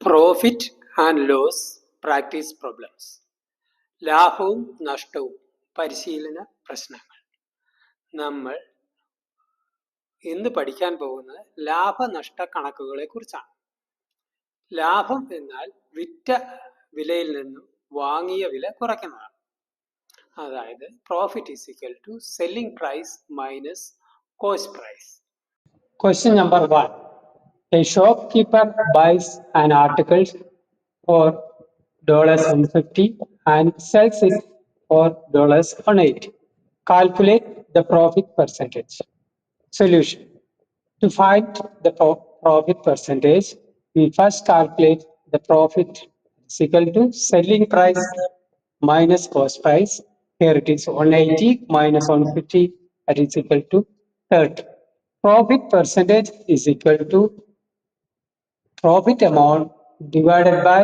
Profit and loss practice problems. ലാഭവും നഷ്ടവും പരിശീലന പ്രശ്നങ്ങൾ. നമ്മൾ ഇന്ന് പഠിക്കാൻ പോകുന്നത് ലാഭനഷ്ട കണക്കുകളെ കുറിച്ചാണ്. ലാഭം എന്നാൽ വിറ്റ വിലയിൽ നിന്നും വാങ്ങിയ വില കുറയ്ക്കുന്നതാണ്. അതായത് profit is equal to selling price minus cost price. Question number 1. A shopkeeper buys an article for $150 and sells it for $180. Calculate the profit percentage. Solution. To find the profit percentage, we first calculate the profit is equal to selling price minus cost price. Here it is 180 minus 150, that is equal to 30. Profit percentage is equal to profit amount divided by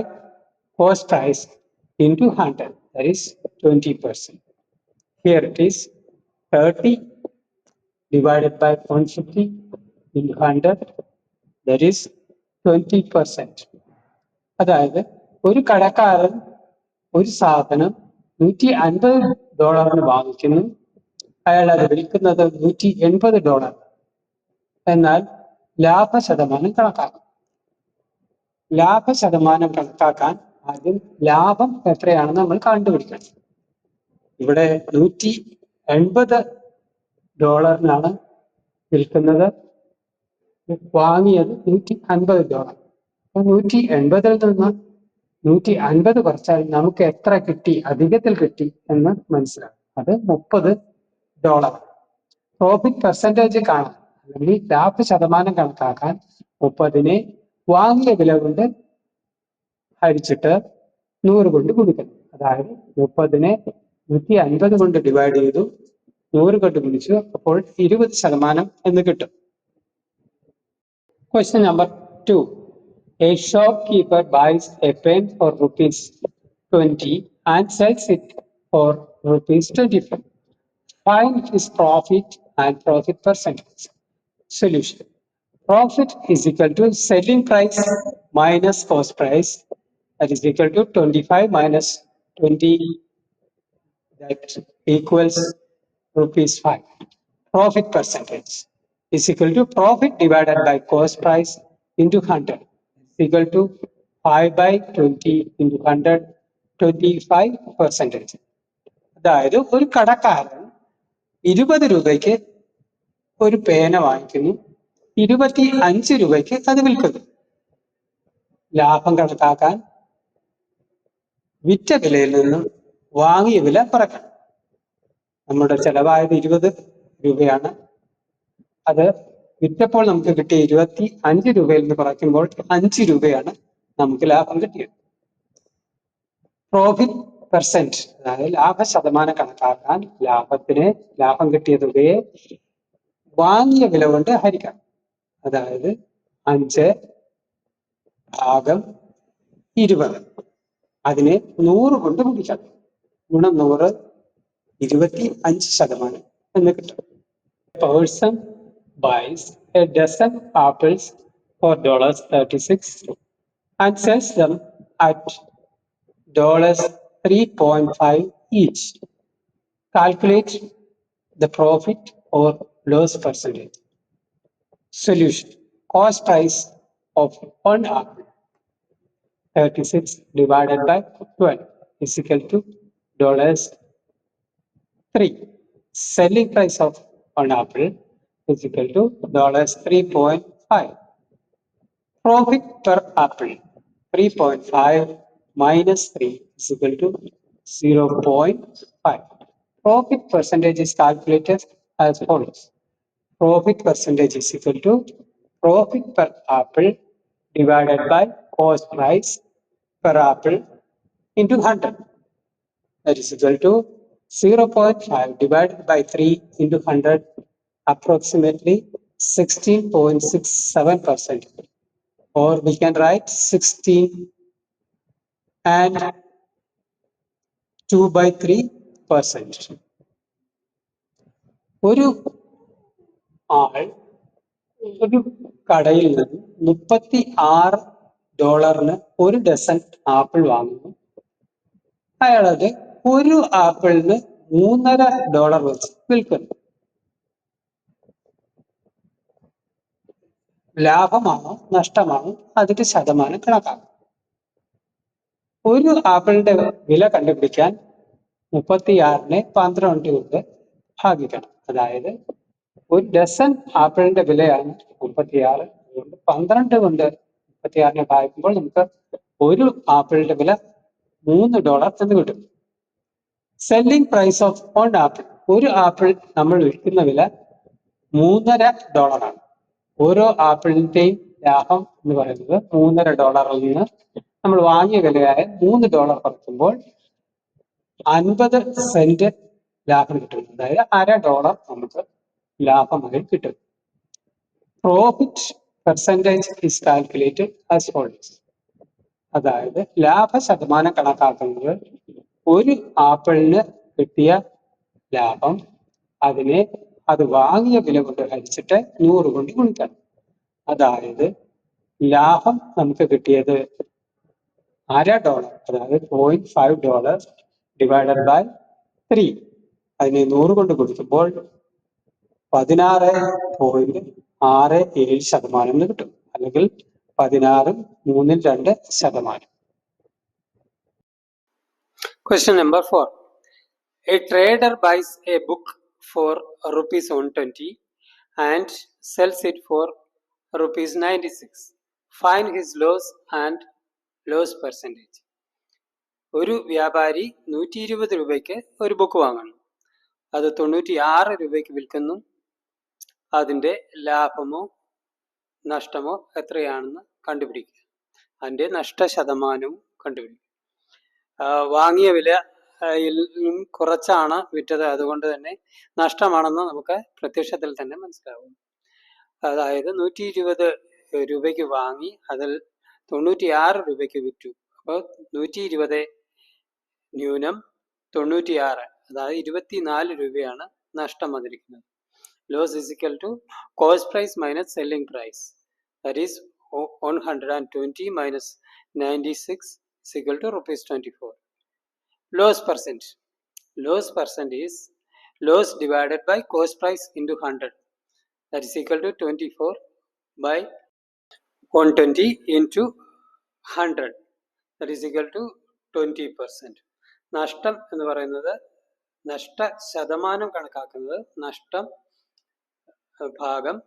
cost price into 100, that is 20%. Here it is 30 divided by 150 into 100, that is 20%. അതായത് ഒരു കടക്കാരൻ ഒരു സാധനം $150 വാങ്ങിക്കുന്നു, അയാൾ അത് വിൽക്കുന്നത് $180. എന്നാൽ ലാഭശതമാനം കണക്കാക്കും. ലാഭശതമാനം കണക്കാക്കാൻ ആദ്യം ലാഭം എത്രയാണെന്ന് നമ്മൾ കണ്ടുപിടിക്കണം. ഇവിടെ $180 വിൽക്കുന്നത്, വാങ്ങിയത് $150. അപ്പൊ 180 നിന്ന് 150 കുറച്ചാൽ നമുക്ക് എത്ര കിട്ടി, അധികത്തിൽ കിട്ടി എന്ന് മനസ്സിലാവും. അത് $30. പ്രോഫിറ്റ് പെർസെൻറ്റേജ് കാണാൻ അല്ലെങ്കിൽ ലാഭശതമാനം കണക്കാക്കാൻ 30നെ വാങ്ങിയ വില കൊണ്ട് ഹരിച്ചിട്ട് 100 കൊണ്ട് ഗുണിക്കണം. അതായത് 30നെ 150 കൊണ്ട് ഡിവൈഡ് ചെയ്തു, 100 കൊണ്ട് ഗുണിച്ചു, അപ്പോൾ 20% എന്ന് കിട്ടും. Question number 2. A shopkeeper buys a pen for ₹20 and sells it for ₹25. Find his profit and profit percentage. Solution. Profit is equal to selling price minus cost price, that is equal to 25 minus 20, that equals ₹5. Profit percentage is equal to profit divided by cost price into 100, is equal to 5 by 20 into 100, 25%. അതായത് ഒരു കടക്കാരൻ 20 രൂപയ്ക്ക് ഒരു പേന വാങ്ങിക്കുന്നു, 25 രൂപയ്ക്ക് അത് വിൽക്കുന്നു. ലാഭം കണക്കാക്കാൻ വിറ്റ വിലയിൽ നിന്നും വാങ്ങിയ വില കുറയ്ക്കണം. നമ്മുടെ ചെലവായത് 20 രൂപയാണ്. അത് വിറ്റപ്പോൾ നമുക്ക് കിട്ടിയ 25 രൂപയിൽ നിന്ന് കുറയ്ക്കുമ്പോൾ 5 രൂപയാണ് നമുക്ക് ലാഭം കിട്ടിയത്. പ്രോഫിറ്റ് പെർസെന്റ്, അതായത് ലാഭശതമാനം കണക്കാക്കാൻ ലാഭം കിട്ടിയ തുകയെ വാങ്ങിയ വില കൊണ്ട് ഹരിക്കാം. അതായത് 5 ഭാഗം 20, അതിനെ 100 കൊണ്ട് ഗുണിക്കാം. ഗുണം 100, 25% എന്ന് കിട്ടും. Person buys a dozen apples for $36 and sells them at $3.5 each. Calculate the profit or loss percentage. Solution. Cost price of one apple, 36 divided by 12, is equal to $3. Selling price of one apple is equal to $3.5. Profit per apple, 3.5 minus 3 is equal to 0.5. Profit percentage is calculated as follows. Profit percentage is equal to profit per apple divided by cost price per apple into 100. That is equal to 0.5 divided by 3 into 100, approximately 16.67%. Or we can write 16 and 2/3%. ഒരു ആൾ ഒരു കടയിൽ നിന്ന് $36 ഡോളറിന് ഒരു dozen apple വാങ്ങുന്നു. അയാളത് ഒരു ആപ്പിളിന് $3.5 വെച്ച് വിൽക്കുന്നു. ലാഭമാണോ നഷ്ടമാണോ അതിന്റെ ശതമാനം കണക്കാക്കും. ഒരു ആപ്പിളിന്റെ വില കണ്ടുപിടിക്കാൻ 36നെ 12 കൊണ്ട് ഭാഗിക്കണം. അതായത് ഒരു ഡസൻ ആപ്പിളിന്റെ വിലയാണ് 36. അതുകൊണ്ട് 12 കൊണ്ട് 36നെ ഭാഗിക്കുമ്പോൾ നമുക്ക് ഒരു ആപ്പിളിന്റെ വില $3 എന്ന് കിട്ടും. Selling price of one apple, ഒരു ആപ്പിൾ നമ്മൾ വിൽക്കുന്ന വില $3.5 ആണ്. ഓരോ ആപ്പിളിന്റെയും ലാഭം എന്ന് പറയുന്നത് $3.5 നിന്ന് നമ്മൾ വാങ്ങിയ വിലയായ $3 കുറയ്ക്കുമ്പോൾ 50 സെന്റ് ലാഭം കിട്ടും. അതായത് $0.5 നമുക്ക് ലാഭമായി കിട്ടും. Profit percentage is calculated as follows. അതായത് ലാഭ ശതമാനം കണക്കാക്കുന്നത് ഒരു ആപ്പിളിന് കിട്ടിയ ലാഭം അത് വാങ്ങിയ വില കൊണ്ട് ഹരിച്ചിട്ട് 100 കൊണ്ട് ഗുണിക്കണം. അതായത് ലാഭം നമുക്ക് കിട്ടിയത് $0.5, അതായത് $0.5 ഡിവൈഡഡ് ബൈ 3. അതിനെ 100 കൊണ്ട് കൊടുക്കുമ്പോൾ 16.67% എന്ന് കിട്ടും. അല്ലെങ്കിൽ 16.32%. Question number 4. A trader buys a book for ₹120 and sells it for ₹96. Find his loss and loss percentage. ഒരു വ്യാപാരി 120 രൂപയ്ക്ക് ഒരു ബുക്ക് വാങ്ങുന്നു. അത് 96 രൂപയ്ക്ക് വിൽക്കുന്നു. അതിൻ്റെ ലാഭമോ നഷ്ടമോ എത്രയാണെന്ന് കണ്ടുപിടിക്കുക. അതിൻ്റെ നഷ്ട ശതമാനവും കണ്ടുപിടിക്കുക. വാങ്ങിയ വിലയിൽ കുറച്ചാണ് വിറ്റത്, അതുകൊണ്ട് തന്നെ നഷ്ടമാണെന്ന് നമുക്ക് പ്രത്യക്ഷത്തിൽ തന്നെ മനസ്സിലാവും. അതായത് 120 രൂപയ്ക്ക് വാങ്ങി അതിൽ 96 രൂപയ്ക്ക് വിറ്റു. അപ്പോൾ 120 ന്യൂനം 96, അതായത് 24 രൂപയാണ് നഷ്ടം വന്നിരിക്കുന്നത്. Loss is equal to cost price minus selling price. That is 120 minus 96 is equal to ₹24. Loss percent. Loss percent is loss divided by cost price into 100. That is equal to 24 by 120 into 100. That is equal to 20%. നഷ്ടം എന്ന് പറയുന്നത് നഷ്ട ശതമാനം കണക്കാക്കുന്നത് നഷ്ടം ഭാഗം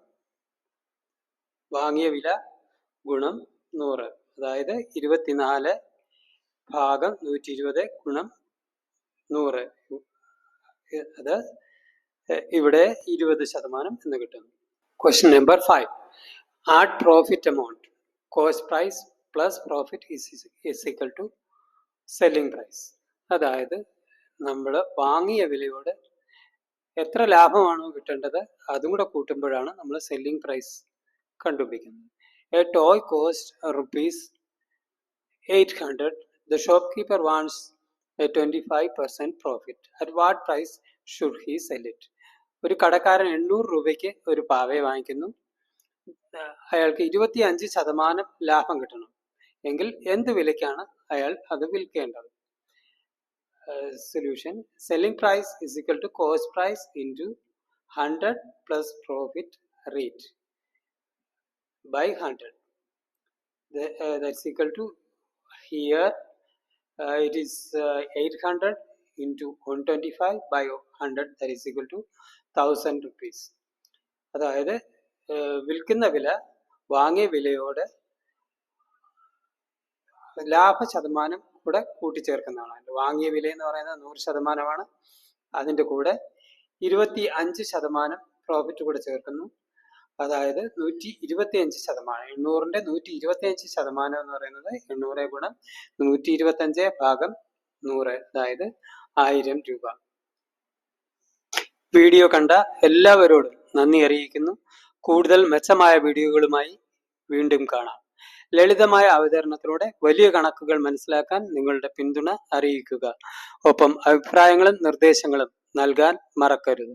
വാങ്ങിയ വില ഗുണം 100. അതായത് 24 ഭാഗം 120 ഗുണം 100. അത് ഇവിടെ 20% എന്ന് കിട്ടുന്നു. Question number 5. Add profit amount. Cost price plus profit is equal to selling price. അതായത് നമ്മൾ വാങ്ങിയ വിലയോട് എത്ര ലാഭമാണോ കിട്ടേണ്ടത് അതും കൂടെ കൂട്ടുമ്പോഴാണ് നമ്മൾ സെല്ലിംഗ് പ്രൈസ് കണ്ടുപിടിക്കുന്നത്. A toy cost ₹800. The shopkeeper wants a 25% profit. At what price should he sell it? ഒരു കടക്കാരൻ 800 രൂപയ്ക്ക് ഒരു പാവയെ വാങ്ങിക്കുന്നു. അയാൾക്ക് 25% ലാഭം കിട്ടണം എങ്കിൽ എന്ത് വിലയ്ക്കാണ് അയാൾ അത് വിൽക്കേണ്ടത്? Solution. Selling price is equal to cost price into 100 plus profit rate by 100. That's equal to, here it is 800 into 125 by 100, that is equal to 1000 rupees. അതായത് വിൽക്കുന്ന വില വാങ്ങിയ വിലയോട് ലാഭ ശതമാനം കൂടെ കൂട്ടിച്ചേർക്കുന്നതാണ്. വാങ്ങിയ വില എന്ന് പറയുന്നത് 100%. അതിൻ്റെ കൂടെ 25% പ്രോഫിറ്റ് കൂടെ ചേർക്കുന്നു. അതായത് 125%. 800ന്റെ 125% എന്ന് പറയുന്നത് 800 ഗുണം 125 ഭാഗം 100, അതായത് 1000 രൂപ. വീഡിയോ കണ്ട എല്ലാവരോടും നന്ദി അറിയിക്കുന്നു. കൂടുതൽ മെച്ചമായ വീഡിയോകളുമായി വീണ്ടും കാണാം. ലളിതമായ അവതരണത്തിലൂടെ വലിയ കണക്കുകൾ മനസ്സിലാക്കാൻ നിങ്ങളുടെ പിന്തുണ അറിയിക്കുക. ഒപ്പം അഭിപ്രായങ്ങളും നിർദ്ദേശങ്ങളും നൽകാൻ മറക്കരുത്.